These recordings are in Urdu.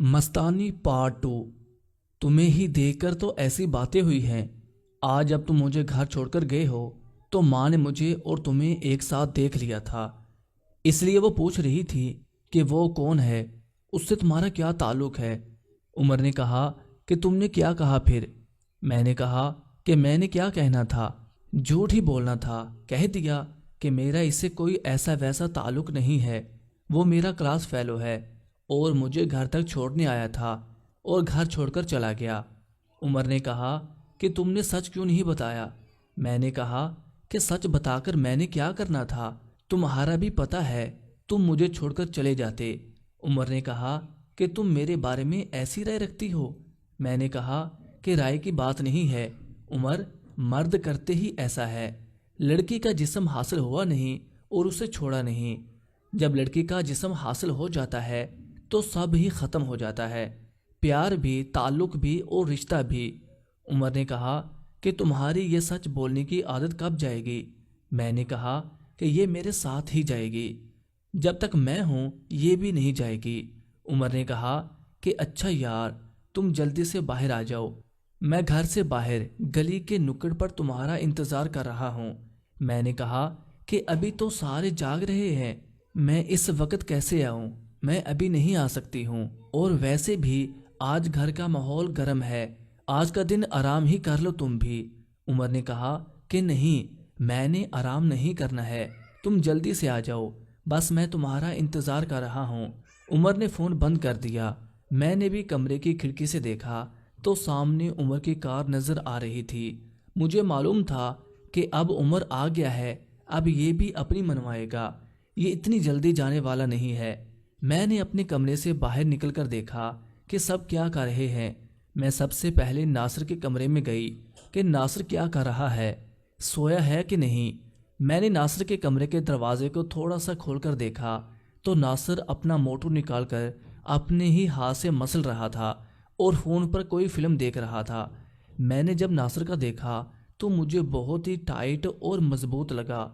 مستانی پارٹ 2۔ تمہیں ہی دیکھ کر تو ایسی باتیں ہوئی ہیں۔ آج جب تم مجھے گھر چھوڑ کر گئے ہو تو ماں نے مجھے اور تمہیں ایک ساتھ دیکھ لیا تھا، اس لیے وہ پوچھ رہی تھی کہ وہ کون ہے، اس سے تمہارا کیا تعلق ہے۔ عمر نے کہا کہ تم نے کیا کہا پھر؟ میں نے کہا کہ میں نے کیا کہنا تھا، جھوٹ ہی بولنا تھا۔ کہہ دیا کہ میرا اس سے کوئی ایسا ویسا تعلق نہیں ہے، وہ میرا کلاس فیلو ہے اور مجھے گھر تک چھوڑنے آیا تھا اور گھر چھوڑ کر چلا گیا۔ عمر نے کہا کہ تم نے سچ کیوں نہیں بتایا؟ میں نے کہا کہ سچ بتا کر میں نے کیا کرنا تھا، تمہارا بھی پتہ ہے تم مجھے چھوڑ کر چلے جاتے۔ عمر نے کہا کہ تم میرے بارے میں ایسی رائے رکھتی ہو؟ میں نے کہا کہ رائے کی بات نہیں ہے عمر، مرد کرتے ہی ایسا ہے۔ لڑکی کا جسم حاصل ہوا نہیں اور اسے چھوڑا نہیں، جب لڑکی کا جسم حاصل ہو جاتا ہے تو سب ہی ختم ہو جاتا ہے، پیار بھی، تعلق بھی اور رشتہ بھی۔ عمر نے کہا کہ تمہاری یہ سچ بولنے کی عادت کب جائے گی؟ میں نے کہا کہ یہ میرے ساتھ ہی جائے گی، جب تک میں ہوں یہ بھی نہیں جائے گی۔ عمر نے کہا کہ اچھا یار، تم جلدی سے باہر آ جاؤ، میں گھر سے باہر گلی کے نکڑ پر تمہارا انتظار کر رہا ہوں۔ میں نے کہا کہ ابھی تو سارے جاگ رہے ہیں، میں اس وقت کیسے آؤں؟ میں ابھی نہیں آ سکتی ہوں، اور ویسے بھی آج گھر کا ماحول گرم ہے، آج کا دن آرام ہی کر لو تم بھی۔ عمر نے کہا کہ نہیں، میں نے آرام نہیں کرنا ہے، تم جلدی سے آ جاؤ، بس میں تمہارا انتظار کر رہا ہوں۔ عمر نے فون بند کر دیا۔ میں نے بھی کمرے کی کھڑکی سے دیکھا تو سامنے عمر کی کار نظر آ رہی تھی۔ مجھے معلوم تھا کہ اب عمر آ گیا ہے، اب یہ بھی اپنی منوائے گا، یہ اتنی جلدی جانے والا نہیں ہے۔ میں نے اپنے کمرے سے باہر نکل کر دیکھا کہ سب کیا کر رہے ہیں۔ میں سب سے پہلے ناصر کے کمرے میں گئی کہ ناصر کیا کر رہا ہے، سویا ہے کہ نہیں۔ میں نے ناصر کے کمرے کے دروازے کو تھوڑا سا کھول کر دیکھا تو ناصر اپنا موٹو نکال کر اپنے ہی ہاتھ سے مسل رہا تھا اور فون پر کوئی فلم دیکھ رہا تھا۔ میں نے جب ناصر کا دیکھا تو مجھے بہت ہی ٹائٹ اور مضبوط لگا۔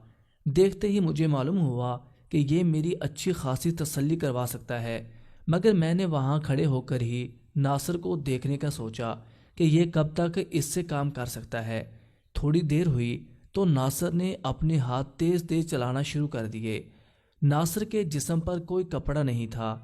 دیکھتے ہی مجھے معلوم ہوا کہ یہ میری اچھی خاصی تسلی کروا سکتا ہے، مگر میں نے وہاں کھڑے ہو کر ہی ناصر کو دیکھنے کا سوچا کہ یہ کب تک اس سے کام کر سکتا ہے۔ تھوڑی دیر ہوئی تو ناصر نے اپنے ہاتھ تیز تیز چلانا شروع کر دیے۔ ناصر کے جسم پر کوئی کپڑا نہیں تھا۔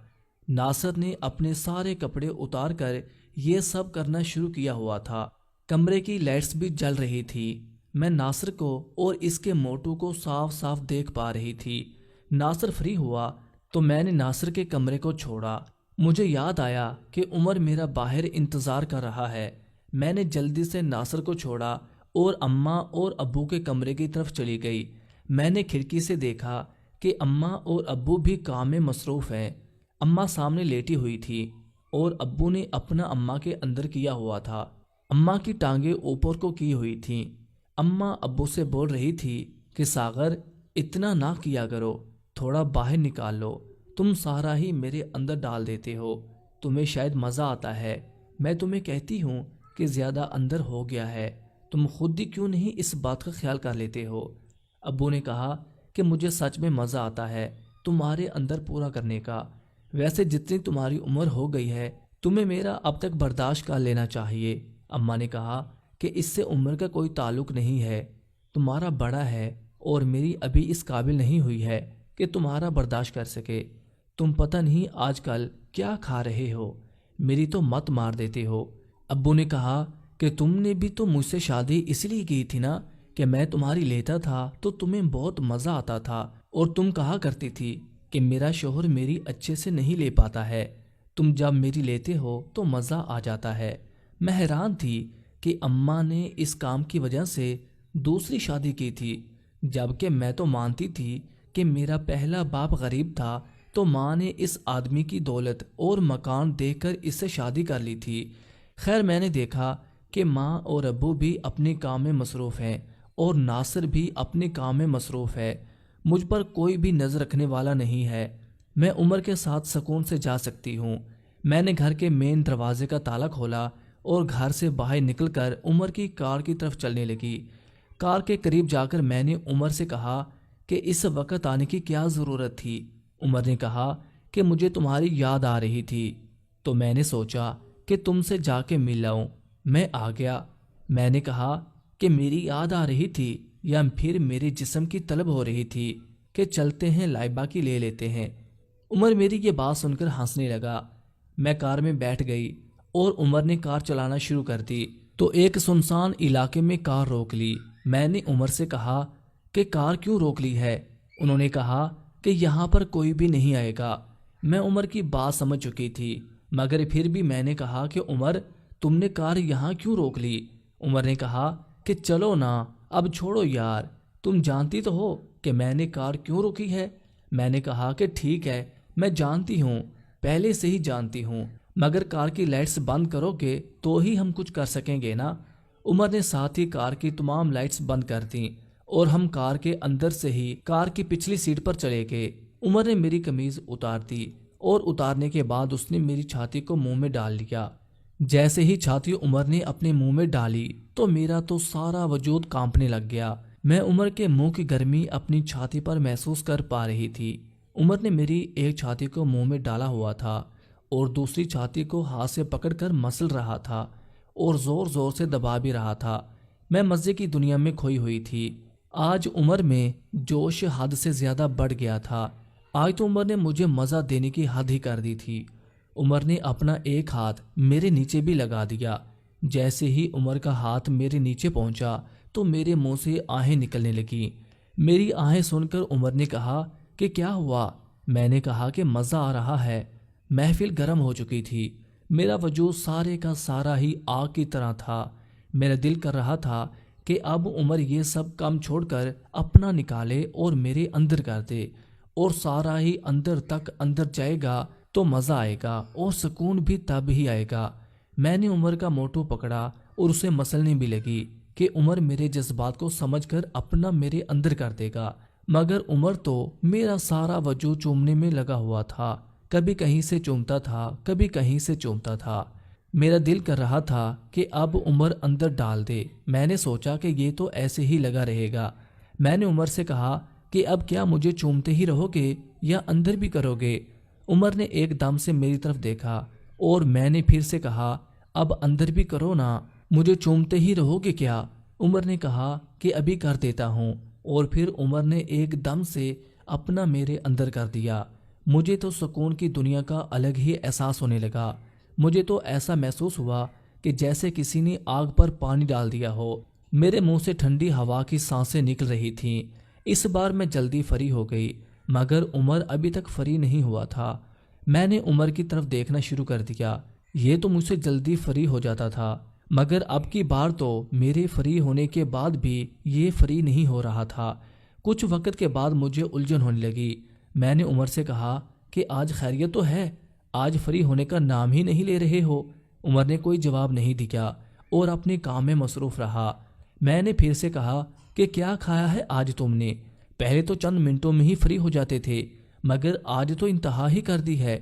ناصر نے اپنے سارے کپڑے اتار کر یہ سب کرنا شروع کیا ہوا تھا۔ کمرے کی لائٹس بھی جل رہی تھی، میں ناصر کو اور اس کے موٹو کو صاف صاف دیکھ پا رہی تھی۔ ناصر فری ہوا تو میں نے ناصر کے کمرے کو چھوڑا۔ مجھے یاد آیا کہ عمر میرا باہر انتظار کر رہا ہے۔ میں نے جلدی سے ناصر کو چھوڑا اور اماں اور ابو کے کمرے کی طرف چلی گئی۔ میں نے کھڑکی سے دیکھا کہ اماں اور ابو بھی کام میں مصروف ہیں۔ اماں سامنے لیٹی ہوئی تھی اور ابو نے اپنا اماں کے اندر کیا ہوا تھا۔ اماں کی ٹانگیں اوپر کو کی ہوئی تھیں۔ اماں ابو سے بول رہی تھی کہ ساغر، اتنا نہ کیا کرو، تھوڑا باہر نکال لو، تم سارا ہی میرے اندر ڈال دیتے ہو، تمہیں شاید مزہ آتا ہے، میں تمہیں کہتی ہوں کہ زیادہ اندر ہو گیا ہے، تم خود ہی کیوں نہیں اس بات کا خیال کر لیتے ہو۔ ابو نے کہا کہ مجھے سچ میں مزہ آتا ہے تمہارے اندر پورا کرنے کا، ویسے جتنی تمہاری عمر ہو گئی ہے تمہیں میرا اب تک برداشت کر لینا چاہیے۔ اماں نے کہا کہ اس سے عمر کا کوئی تعلق نہیں ہے، تمہارا بڑا ہے اور میری ابھی اس قابل نہیں ہوئی ہے کہ تمہارا برداشت کر سکے۔ تم پتہ نہیں آج کل کیا کھا رہے ہو، میری تو مت مار دیتے ہو۔ ابو نے کہا کہ تم نے بھی تو مجھ سے شادی اس لیے کی تھی نا کہ میں تمہاری لیتا تھا تو تمہیں بہت مزہ آتا تھا، اور تم کہا کرتی تھی کہ میرا شوہر میری اچھے سے نہیں لے پاتا ہے، تم جب میری لیتے ہو تو مزہ آ جاتا ہے۔ میں حیران تھی کہ اماں نے اس کام کی وجہ سے دوسری شادی کی تھی، جبکہ میں تو مانتی تھی کہ میرا پہلا باپ غریب تھا تو ماں نے اس آدمی کی دولت اور مکان دیکھ کر اس سے شادی کر لی تھی۔ خیر، میں نے دیکھا کہ ماں اور ابو بھی اپنے کام میں مصروف ہیں اور ناصر بھی اپنے کام میں مصروف ہے، مجھ پر کوئی بھی نظر رکھنے والا نہیں ہے، میں عمر کے ساتھ سکون سے جا سکتی ہوں۔ میں نے گھر کے مین دروازے کا تالا کھولا اور گھر سے باہر نکل کر عمر کی کار کی طرف چلنے لگی۔ کار کے قریب جا کر میں نے عمر سے کہا کہ اس وقت آنے کی کیا ضرورت تھی؟ عمر نے کہا کہ مجھے تمہاری یاد آ رہی تھی۔ تو میں نے سوچا کہ تم سے جا کے مل لاؤں۔ میں آ گیا۔ میں نے کہا کہ میری یاد آ رہی تھی یا پھر میرے جسم کی طلب ہو رہی تھی کہ چلتے ہیں لائبہ کی لے لیتے ہیں۔ عمر میری یہ بات سن کر ہنسنے لگا۔ میں کار میں بیٹھ گئی اور عمر نے کار چلانا شروع کر دی تو ایک سنسان علاقے میں کار روک لی۔ میں نے عمر سے کہا کہ کار کیوں روک لی ہے؟ انہوں نے کہا کہ یہاں پر کوئی بھی نہیں آئے گا۔ میں عمر کی بات سمجھ چکی تھی، مگر پھر بھی میں نے کہا کہ عمر تم نے کار یہاں کیوں روک لی؟ عمر نے کہا کہ چلو نا، اب چھوڑو یار، تم جانتی تو ہو کہ میں نے کار کیوں روکی ہے۔ میں نے کہا کہ ٹھیک ہے، میں جانتی ہوں، پہلے سے ہی جانتی ہوں، مگر کار کی لائٹس بند کرو گے تو ہی ہم کچھ کر سکیں گے نا۔ عمر نے ساتھ ہی کار کی تمام لائٹس بند کر دیں اور ہم کار کے اندر سے ہی کار کی پچھلی سیٹ پر چلے گئے۔ عمر نے میری قمیض اتار دی اور اتارنے کے بعد اس نے میری چھاتی کو منہ میں ڈال لیا۔ جیسے ہی چھاتی عمر نے اپنے منہ میں ڈالی تو میرا تو سارا وجود کانپنے لگ گیا۔ میں عمر کے منہ کی گرمی اپنی چھاتی پر محسوس کر پا رہی تھی۔ عمر نے میری ایک چھاتی کو منہ میں ڈالا ہوا تھا اور دوسری چھاتی کو ہاتھ سے پکڑ کر مسل رہا تھا اور زور زور سے دبا بھی رہا تھا۔ میں مزے کی دنیا میں کھوئی ہوئی تھی۔ آج عمر میں جوش حد سے زیادہ بڑھ گیا تھا۔ آج تو عمر نے مجھے مزہ دینے کی حد ہی کر دی تھی۔ عمر نے اپنا ایک ہاتھ میرے نیچے بھی لگا دیا۔ جیسے ہی عمر کا ہاتھ میرے نیچے پہنچا تو میرے منہ سے آہیں نکلنے لگیں۔ میری آہیں سن کر عمر نے کہا کہ کیا ہوا؟ میں نے کہا کہ مزہ آ رہا ہے۔ محفل گرم ہو چکی تھی۔ میرا وجود سارے کا سارا ہی آگ کی طرح تھا۔ میرا دل کر رہا تھا کہ اب عمر یہ سب کام چھوڑ کر اپنا نکالے اور میرے اندر کر دے، اور سارا ہی اندر تک اندر جائے گا تو مزہ آئے گا اور سکون بھی تب ہی آئے گا۔ میں نے عمر کا موٹو پکڑا اور اسے مسلنے بھی لگی کہ عمر میرے جذبات کو سمجھ کر اپنا میرے اندر کر دے گا، مگر عمر تو میرا سارا وجود چومنے میں لگا ہوا تھا۔ کبھی کہیں سے چومتا تھا، کبھی کہیں سے چومتا تھا۔ میرا دل کر رہا تھا کہ اب عمر اندر ڈال دے۔ میں نے سوچا کہ یہ تو ایسے ہی لگا رہے گا۔ میں نے عمر سے کہا کہ اب کیا مجھے چومتے ہی رہو گے یا اندر بھی کرو گے؟ عمر نے ایک دم سے میری طرف دیکھا اور میں نے پھر سے کہا اب اندر بھی کرو نا، مجھے چومتے ہی رہو گے کیا؟ عمر نے کہا کہ ابھی کر دیتا ہوں، اور پھر عمر نے ایک دم سے اپنا میرے اندر کر دیا۔ مجھے تو سکون کی دنیا کا الگ ہی احساس ہونے لگا۔ مجھے تو ایسا محسوس ہوا کہ جیسے کسی نے آگ پر پانی ڈال دیا ہو۔ میرے منہ سے ٹھنڈی ہوا کی سانسیں نکل رہی تھیں۔ اس بار میں جلدی فری ہو گئی، مگر عمر ابھی تک فری نہیں ہوا تھا۔ میں نے عمر کی طرف دیکھنا شروع کر دیا۔ یہ تو مجھ سے جلدی فری ہو جاتا تھا، مگر اب کی بار تو میرے فری ہونے کے بعد بھی یہ فری نہیں ہو رہا تھا۔ کچھ وقت کے بعد مجھے الجھن ہونے لگی۔ میں نے عمر سے کہا کہ آج خیریت تو ہے؟ آج فری ہونے کا نام ہی نہیں لے رہے ہو۔ عمر نے کوئی جواب نہیں دیا اور اپنے کام میں مصروف رہا۔ میں نے پھر سے کہا کہ کیا کھایا ہے آج تم نے؟ پہلے تو چند منٹوں میں ہی فری ہو جاتے تھے، مگر آج تو انتہا ہی کر دی ہے۔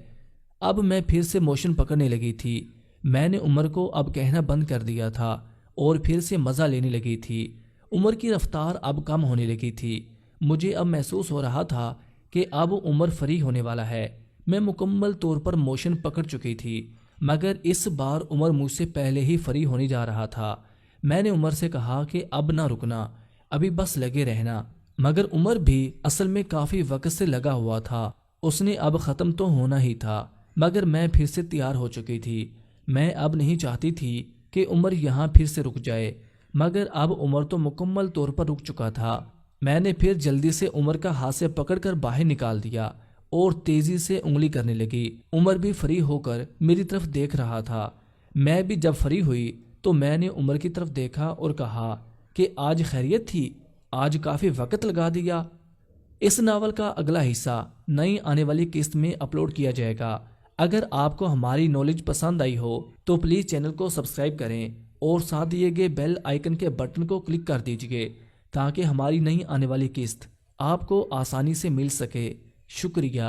اب میں پھر سے موشن پکڑنے لگی تھی۔ میں نے عمر کو اب کہنا بند کر دیا تھا اور پھر سے مزہ لینے لگی تھی۔ عمر کی رفتار اب کم ہونے لگی تھی۔ مجھے اب محسوس ہو رہا تھا کہ اب عمر فری ہونے والا ہے۔ میں مکمل طور پر موشن پکڑ چکی تھی، مگر اس بار عمر مجھ سے پہلے ہی فری ہونے جا رہا تھا۔ میں نے عمر سے کہا کہ اب نہ رکنا، ابھی بس لگے رہنا، مگر عمر بھی اصل میں کافی وقت سے لگا ہوا تھا۔ اس نے اب ختم تو ہونا ہی تھا، مگر میں پھر سے تیار ہو چکی تھی۔ میں اب نہیں چاہتی تھی کہ عمر یہاں پھر سے رک جائے، مگر اب عمر تو مکمل طور پر رک چکا تھا۔ میں نے پھر جلدی سے عمر کا ہاتھ سے پکڑ کر باہر نکال دیا اور تیزی سے انگلی کرنے لگی۔ عمر بھی فری ہو کر میری طرف دیکھ رہا تھا۔ میں بھی جب فری ہوئی تو میں نے عمر کی طرف دیکھا اور کہا کہ آج خیریت تھی؟ آج کافی وقت لگا دیا۔ اس ناول کا اگلا حصہ نئی آنے والی قسط میں اپلوڈ کیا جائے گا۔ اگر آپ کو ہماری نالج پسند آئی ہو تو پلیز چینل کو سبسکرائب کریں اور ساتھ دیے گئے بیل آئیکن کے بٹن کو کلک کر دیجیے تاکہ ہماری نئی آنے والی قسط آپ کو آسانی سے مل سکے۔ شکریہ۔